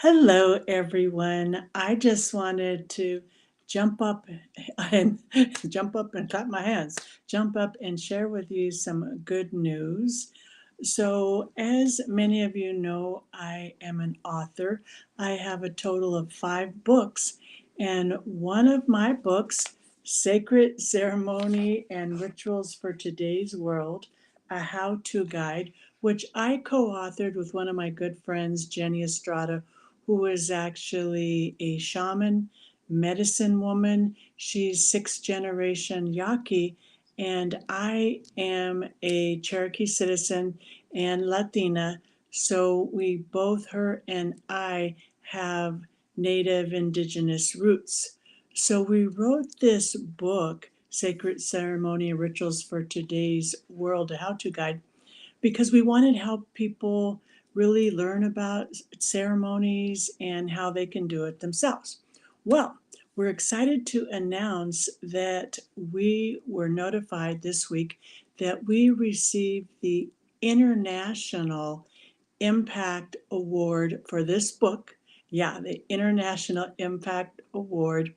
Hello, everyone. I just wanted to jump up and jump up and clap my hands, jump up and share with you some good news. So, as many of you know, I am an author. I have a total of 5 books, and one of my books, Sacred Ceremony and Rituals for Today's World, a how to guide, which I co authored with one of my good friends, Jenny Estrada, who is actually a shaman, medicine woman. She's sixth generation Yaqui, and I am a Cherokee citizen and Latina. So we both, her and I, have Native Indigenous roots. So we wrote this book, Sacred Ceremony and Rituals for Today's World, a how to guide, because we wanted to help people really learn about ceremonies and how they can do it themselves. Well, we're excited to announce that we were notified this week that we received the International Impact Award for this book. Yeah, the International Impact Award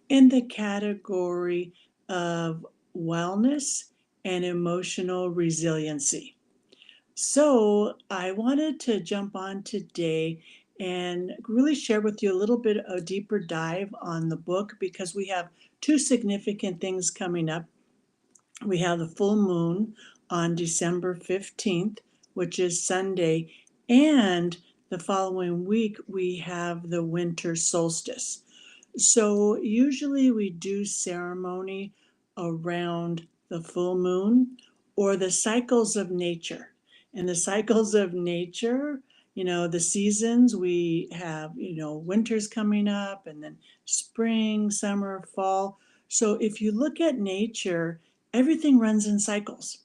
in the category of wellness and emotional resiliency. So I wanted to jump on today and really share with you a little bit of a deeper dive on the book because we have two significant things coming up. We have the full moon on December 15th, which is Sunday, and the following week we have the winter solstice. So usually we do ceremony around the full moon or the cycles of nature. And the cycles of nature, the seasons, we have, winter's coming up and then spring, summer, fall. So if you look at nature, everything runs in cycles.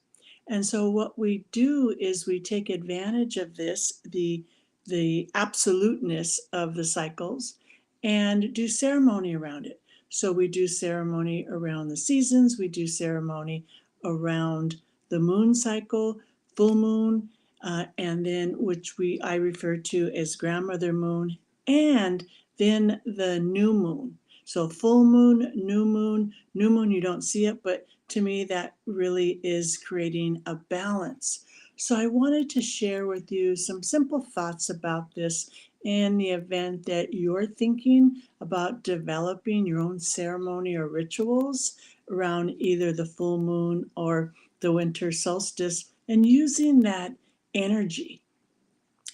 And so what we do is we take advantage of this, the absoluteness of the cycles, and do ceremony around it. So we do ceremony around the seasons, we do ceremony around the moon cycle, full moon, and then which I refer to as grandmother moon, and then the new moon. So full moon, new moon, you don't see it, but to me that really is creating a balance. So I wanted to share with you some simple thoughts about this in the event that you're thinking about developing your own ceremony or rituals around either the full moon or the winter solstice and using that energy.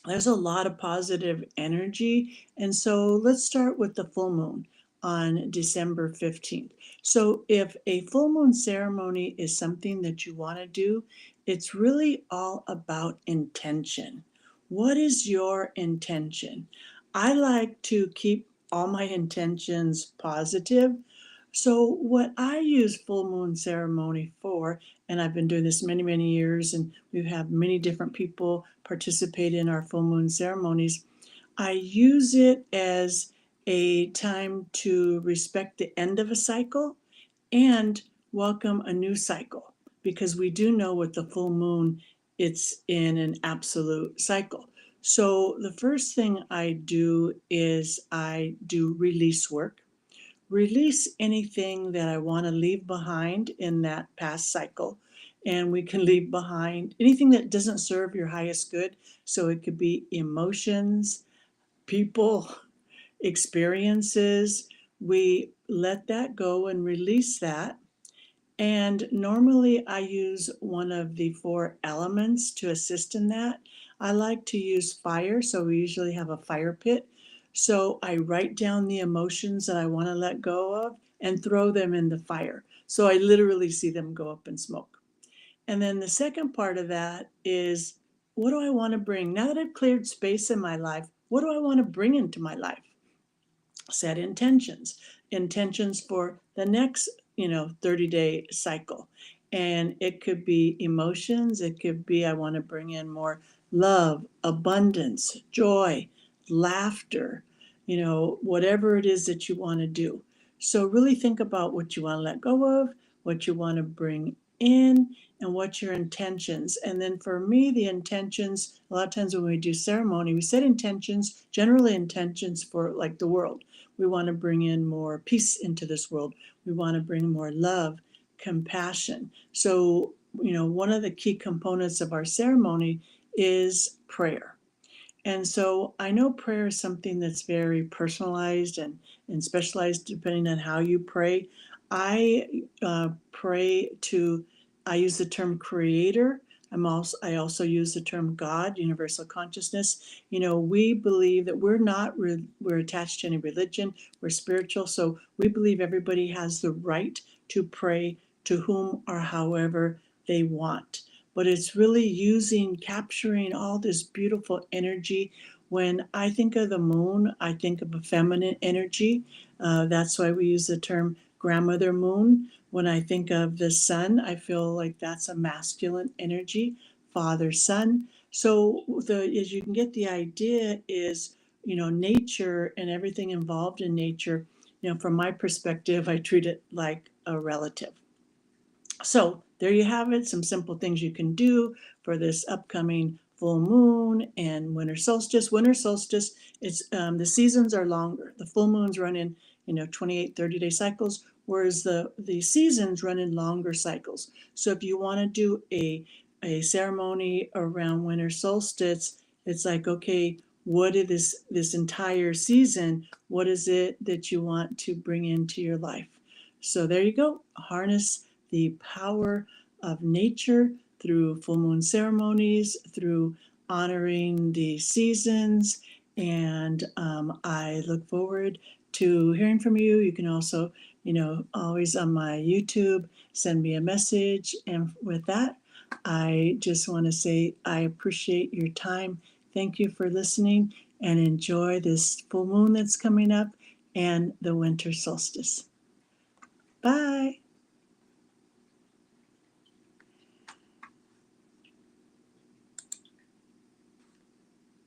There's a lot of positive energy. And so let's start with the full moon on December 15th. So if a full moon ceremony is something that you want to do, it's really all about intention. What is your intention? I like to keep all my intentions positive. So what I use full moon ceremony for, and I've been doing this many, many years, and we've had many different people participate in our full moon ceremonies. I use it as a time to respect the end of a cycle and welcome a new cycle because we do know with the full moon, it's in an absolute cycle. So the first thing I do is I do release work. Release anything that I want to leave behind in that past cycle. And we can leave behind anything that doesn't serve your highest good. So it could be emotions, people, experiences. We let that go and release that. And normally I use one of the 4 elements to assist in that. I like to use fire, so we usually have a fire pit. So I write down the emotions that I want to let go of and throw them in the fire. So I literally see them go up in smoke. And then the second part of that is, what do I want to bring? Now that I've cleared space in my life, what do I want to bring into my life? Set intentions for the next 30-day cycle. And it could be emotions, it could be I want to bring in more love, abundance, joy, laughter, whatever it is that you want to do. So really think about what you want to let go of, what you want to bring in and what's your intentions. And then for me, the intentions, a lot of times when we do ceremony, we set intentions, generally intentions for like the world. We want to bring in more peace into this world. We want to bring more love, compassion. So, one of the key components of our ceremony is prayer. And so I know prayer is something that's very personalized and specialized depending on how you pray. I pray to, I use the term creator. I also use the term God, universal consciousness. We believe that we're attached to any religion. We're spiritual. So we believe everybody has the right to pray to whom or however they want, but it's really capturing all this beautiful energy. When I think of the moon, I think of a feminine energy. That's why we use the term grandmother moon. When I think of the sun, I feel like that's a masculine energy, father sun. So as you can get the idea is, nature and everything involved in nature, from my perspective, I treat it like a relative. So there you have it, some simple things you can do for this upcoming full moon and winter solstice. Winter solstice, it's the seasons are longer. The full moons run in 28, 30-day cycles, whereas the seasons run in longer cycles. So if you want to do a ceremony around winter solstice, it's like, okay, what is this entire season? What is it that you want to bring into your life? So there you go. Harness the power of nature through full moon ceremonies, through honoring the seasons. And I look forward to hearing from you. You can also, always on my YouTube, send me a message. And with that, I just want to say I appreciate your time. Thank you for listening and enjoy this full moon that's coming up and the winter solstice. Bye.